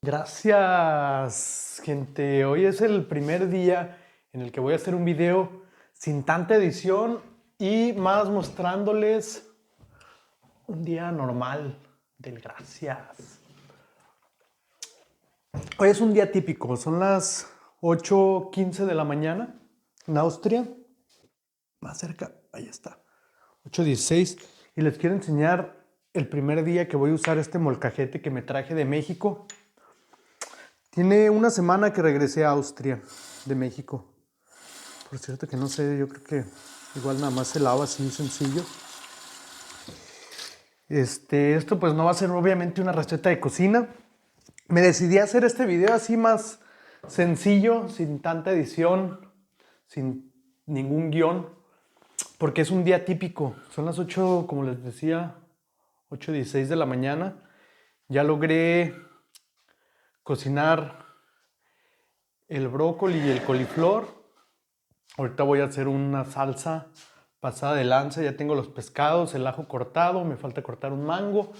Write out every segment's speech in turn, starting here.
Gracias, gente. Hoy es el primer día en el que voy a hacer un video sin tanta edición y más mostrándoles un día normal del Gracias. Hoy es un día típico, son las 8:15 de la mañana en Austria. Más cerca, ahí está, 8:16. Y les quiero enseñar el primer día que voy a usar este molcajete que me traje de México. Tiene una semana que regresé a Austria de México. Por cierto que no sé, yo creo que igual nada más se lava así sencillo. Esto pues no va a ser obviamente una receta de cocina. Me decidí a hacer este video así más sencillo, sin tanta edición, sin ningún guión, porque es un día típico. Son las 8, como les decía, 8:16 de la mañana. Ya logré cocinar el brócoli y el coliflor. Ahorita voy a hacer una salsa pasada de lanza. Ya tengo los pescados, el ajo cortado, me falta cortar un mango.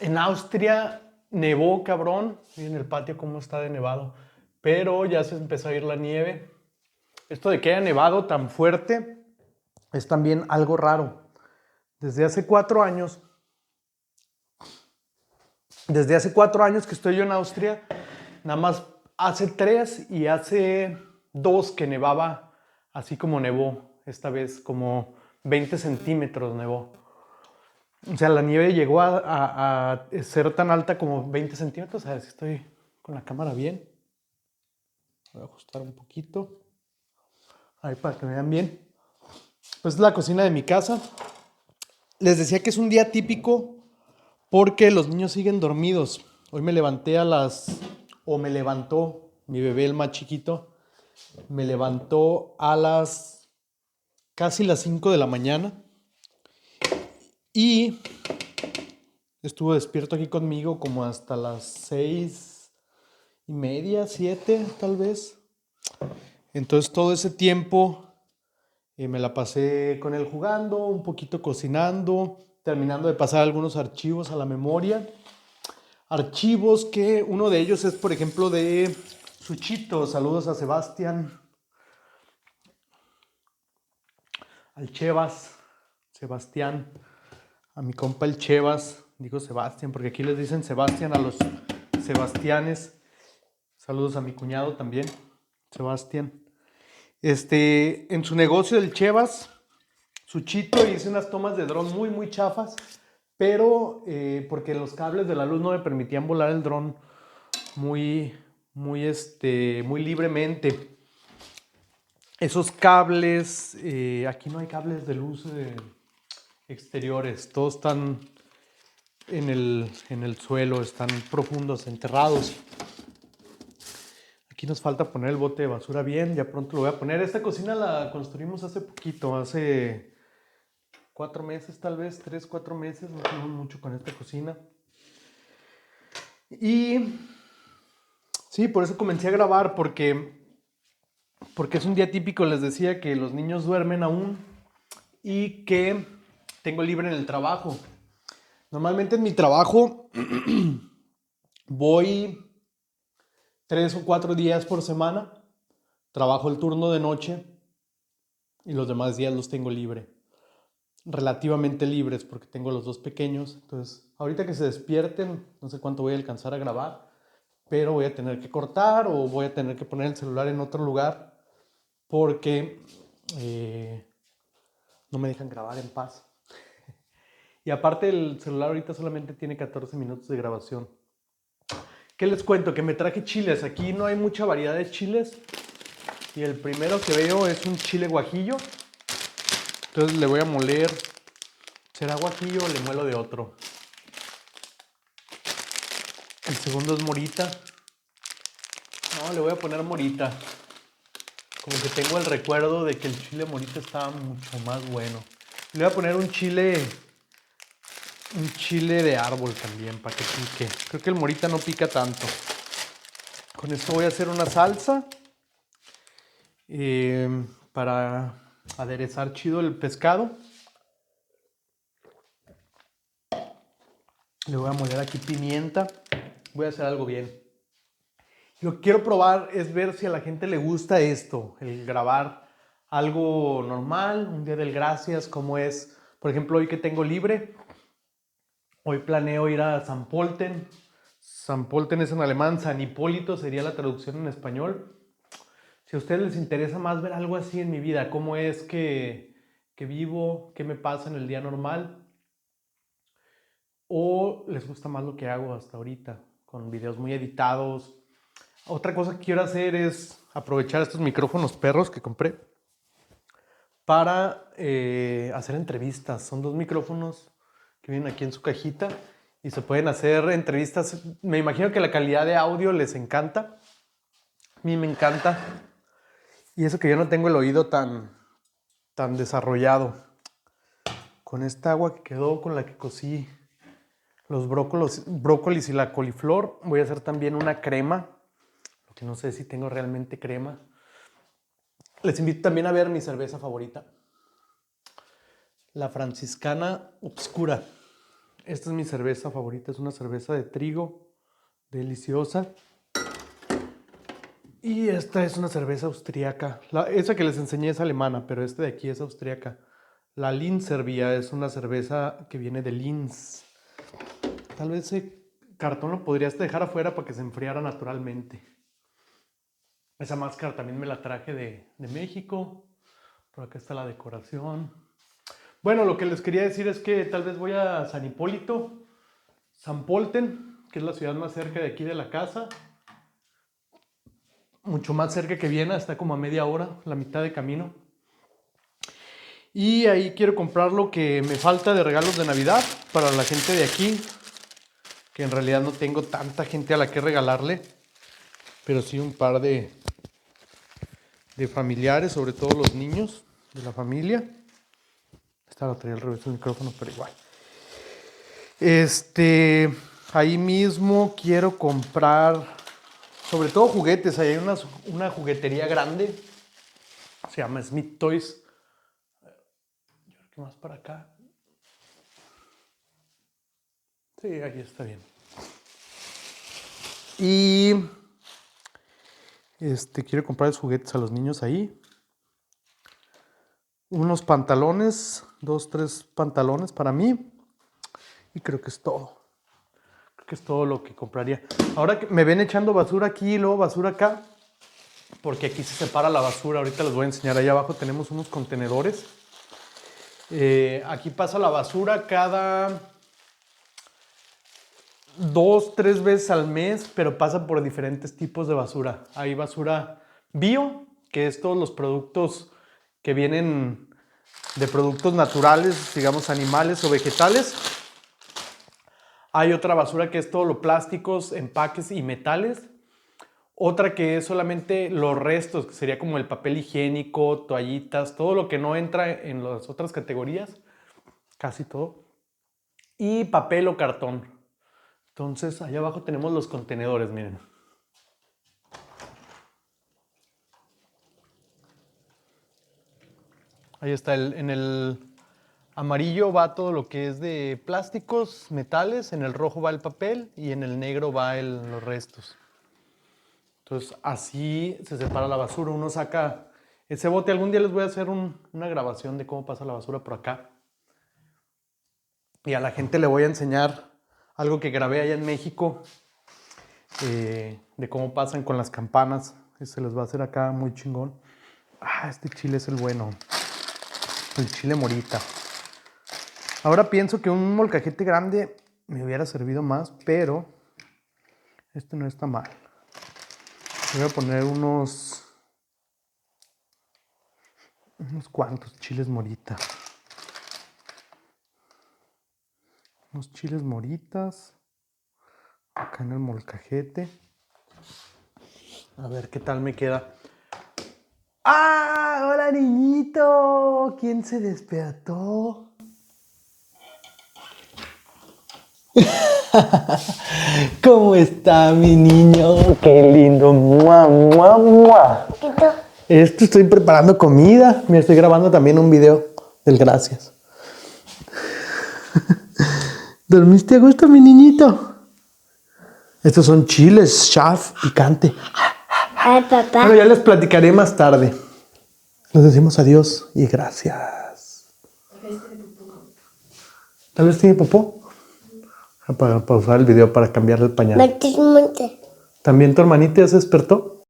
En Austria nevó, cabrón. Miren el patio cómo está de nevado. Pero ya se empezó a ir la nieve. Esto de que haya nevado tan fuerte es también algo raro. Desde hace 4 años, que estoy yo en Austria, nada más hace 3 y hace 2 que nevaba así como nevó. Esta vez como 20 centímetros nevó. O sea, la nieve llegó a ser tan alta como 20 centímetros. A ver si estoy con la cámara bien. Voy a ajustar un poquito. Ahí para que me vean bien. Pues es la cocina de mi casa. Les decía que es un día típico porque los niños siguen dormidos. Hoy me levanté me levantó mi bebé, el más chiquito, me levantó a casi las 5 de la mañana y estuvo despierto aquí conmigo como hasta las 6:30, 7 tal vez. Entonces todo ese tiempo me la pasé con él jugando, un poquito cocinando, terminando de pasar algunos archivos a la memoria. Archivos que uno de ellos es, por ejemplo, de Suchito. Saludos a Sebastián, al Chevas, Sebastián, a mi compa el Chevas. Digo Sebastián porque aquí les dicen Sebastián a los Sebastianes. Saludos a mi cuñado también, Sebastián. En su negocio del Chevas, Suchito, hice unas tomas de dron muy, muy chafas, pero porque los cables de la luz no me permitían volar el dron muy, muy libremente. Esos cables, aquí no hay cables de luz exteriores, todos están en el suelo, están profundos, enterrados. Aquí nos falta poner el bote de basura bien, ya pronto lo voy a poner. Esta cocina la construimos hace poquito, hace 4 meses tal vez, 3, 4 meses, no tenemos mucho con esta cocina. Y sí, por eso comencé a grabar, porque es un día típico. Les decía que los niños duermen aún y que tengo libre en el trabajo. Normalmente en mi trabajo voy 3 o 4 días por semana, trabajo el turno de noche y los demás días los tengo libre. Relativamente libres porque tengo los dos pequeños. Entonces, ahorita que se despierten, no sé cuánto voy a alcanzar a grabar, pero voy a tener que cortar o voy a tener que poner el celular en otro lugar porque no me dejan grabar en paz. Y aparte el celular ahorita solamente tiene 14 minutos de grabación. ¿Qué les cuento? Que me traje chiles. Aquí no hay mucha variedad de chiles. Y el primero que veo es un chile guajillo. Entonces le voy a moler. ¿Será guajillo o le muelo de otro? El segundo es morita. No, le voy a poner morita. Como que tengo el recuerdo de que el chile morita estaba mucho más bueno. Le voy a poner un chile de árbol también para que pique. Creo que el morita no pica tanto. Con esto voy a hacer una salsa para aderezar chido el pescado. Le voy a moler aquí pimienta. voy a hacer algo bien. Lo que quiero probar es ver si a la gente le gusta esto, el grabar algo normal, un día del gracias, como es, por ejemplo, hoy que tengo libre, hoy planeo ir a San Polten. San Polten es en alemán, San Hipólito sería la traducción en español. Si a ustedes les interesa más ver algo así en mi vida, cómo es que vivo, qué me pasa en el día normal, o les gusta más lo que hago hasta ahorita, con videos muy editados. Otra cosa que quiero hacer es aprovechar estos micrófonos perros que compré para hacer entrevistas. Son 2 micrófonos que vienen aquí en su cajita y se pueden hacer entrevistas. Me imagino que la calidad de audio les encanta. A mí me encanta. Y eso que yo no tengo el oído tan desarrollado. Con esta agua que quedó, con la que cocí los brócolis y la coliflor, voy a hacer también una crema. Lo que no sé si tengo realmente crema. Les invito también a ver mi cerveza favorita. La Franciscana Obscura. Esta es mi cerveza favorita. Es una cerveza de trigo deliciosa. Y esta es una cerveza austríaca. Esa que les enseñé es alemana, pero esta de aquí es austríaca. La Linzerbier es una cerveza que viene de Linz. Tal vez ese cartón lo podrías dejar afuera para que se enfriara naturalmente. Esa máscara también me la traje de México. Por acá está la decoración. Bueno, lo que les quería decir es que tal vez voy a San Hipólito, San Polten, que es la ciudad más cerca de aquí de la casa. Mucho más cerca que Viena, está como a media hora, la mitad de camino. Y ahí quiero comprar lo que me falta de regalos de Navidad para la gente de aquí, que en realidad no tengo tanta gente a la que regalarle, pero sí un par de familiares, sobre todo los niños de la familia. Esta la traía al revés del micrófono, pero igual. Ahí mismo quiero comprar sobre todo juguetes. Ahí hay una juguetería grande, se llama Smith Toys. Yo creo que más para acá. Sí, ahí está bien. Y quiero comprarles juguetes a los niños ahí. Unos pantalones, 2, 3 pantalones para mí. Y creo que es todo. Creo que es todo lo que compraría. Ahora que me ven echando basura aquí y luego basura acá, porque aquí se separa la basura. Ahorita les voy a enseñar. Allá abajo tenemos unos contenedores. Aquí pasa la basura cada 2, 3 veces al mes, pero pasa por diferentes tipos de basura. Hay basura bio, que es todos los productos que vienen de productos naturales, digamos animales o vegetales. Hay otra basura que es todo lo plásticos, empaques y metales. Otra que es solamente los restos, que sería como el papel higiénico, toallitas, todo lo que no entra en las otras categorías, casi todo. Y papel o cartón. Entonces, allá abajo tenemos los contenedores, miren. Ahí está, en el amarillo va todo lo que es de plásticos, metales, en el rojo va el papel y en el negro va los restos. Entonces, así se separa la basura. Uno saca ese bote. Algún día les voy a hacer una grabación de cómo pasa la basura por acá. Y a la gente le voy a enseñar algo que grabé allá en México, de cómo pasan con las campanas. Se les va a hacer acá muy chingón. Este chile es el bueno. El chile morita. Ahora pienso que un molcajete grande me hubiera servido más, pero este no está mal. Voy a poner unos cuantos chiles morita. Unos chiles moritas. Acá en el molcajete. A ver qué tal me queda. ¡Ah! ¡Hola, niñito! ¿Quién se despertó? ¿Cómo está mi niño? ¡Qué lindo! ¡Mua, mua, mua! Estoy preparando comida. Me estoy grabando también un video del gracias. ¿Dormiste a gusto, mi niñito? Estos son chiles, chaf, picante. Ay, papá. Bueno, ya les platicaré más tarde. Les decimos adiós y gracias. ¿Tal vez tiene popó? Para pausar el video para cambiarle el pañal. ¿También tu hermanita ya se despertó?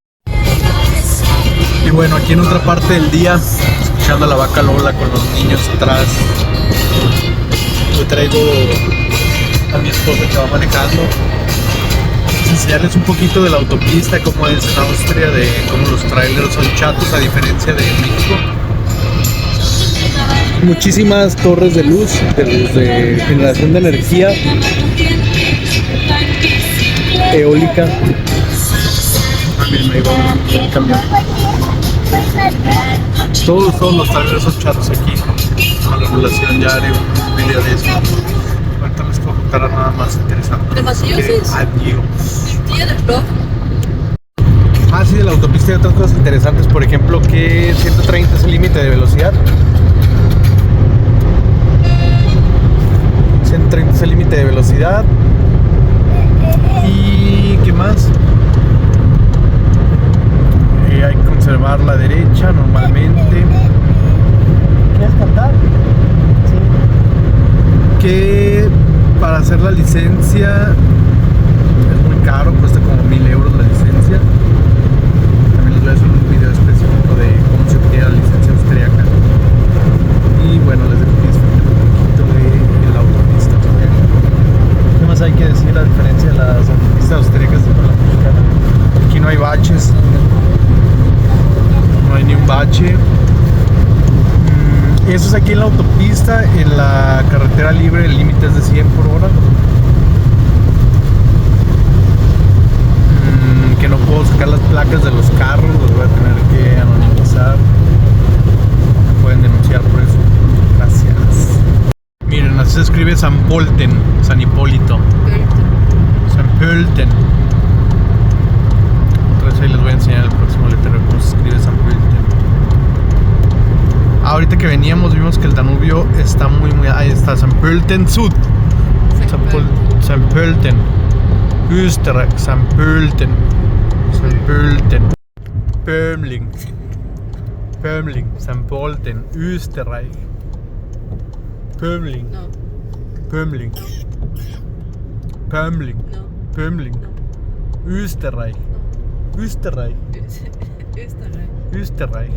Y bueno, aquí en otra parte del día, escuchando a la vaca Lola con los niños atrás. Yo traigo a mi esposa que va manejando. Enseñarles un poquito de la autopista, cómo es en Austria, de cómo los trailers son chatos a diferencia de México. Muchísimas torres de luz de generación de energía eólica. Miren, ahí va el camión. Todos los trailers son chatos aquí. Con la regulación ya haré un video de eso. Ahorita les puedo contar nada más interesante. Adiós. Ah, sí, de la autopista hay otras cosas interesantes. Por ejemplo, que 130 es el límite de velocidad. 130 es el límite de velocidad. ¿Y qué más? Hay que conservar la derecha normalmente. ¿Quieres cantar? Sí. Que para hacer la licencia es muy caro, cuesta como 1,000 euros la licencia. También les voy a hacer un video específico de cómo se obtiene la licencia austríaca. Y bueno, les dejo que disfruten un poquito de la autopista. ¿Qué más hay que decir la diferencia de las autopistas austríacas con la mexicana? Aquí no hay baches. No hay ni un bache. Eso es aquí en la autopista. En la carretera libre el límite es de 100 por hora. Que no puedo sacar las placas de los carros, los voy a tener que anonimizar. Me pueden denunciar por eso. Gracias. Miren, así se escribe San Polten, San Hipólito. San Pölten. Entonces ahí les voy a enseñar el próximo letrero cómo se escribe San Pölten. Ahorita que veníamos vimos que el Danubio está muy ahí está, San Pölten Sud. San Pölten. Österreich, San Pölten. San Pölten. Pömling. San Pölten, Österreich. Pömling. No. Pömling. No. Pömling. No. Österreich. No. Österreich. Österreich.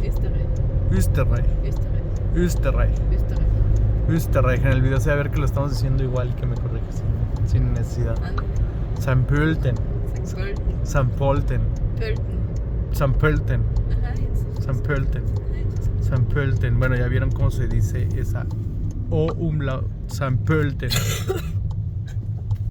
Österreich. En el video se va a ver que lo estamos diciendo igual y que me corriges sin necesidad. San Pölten. San Pölten. San Pölten. San Pölten. San Pölten. Bueno, ya vieron cómo se dice esa O umlaut. San Pölten.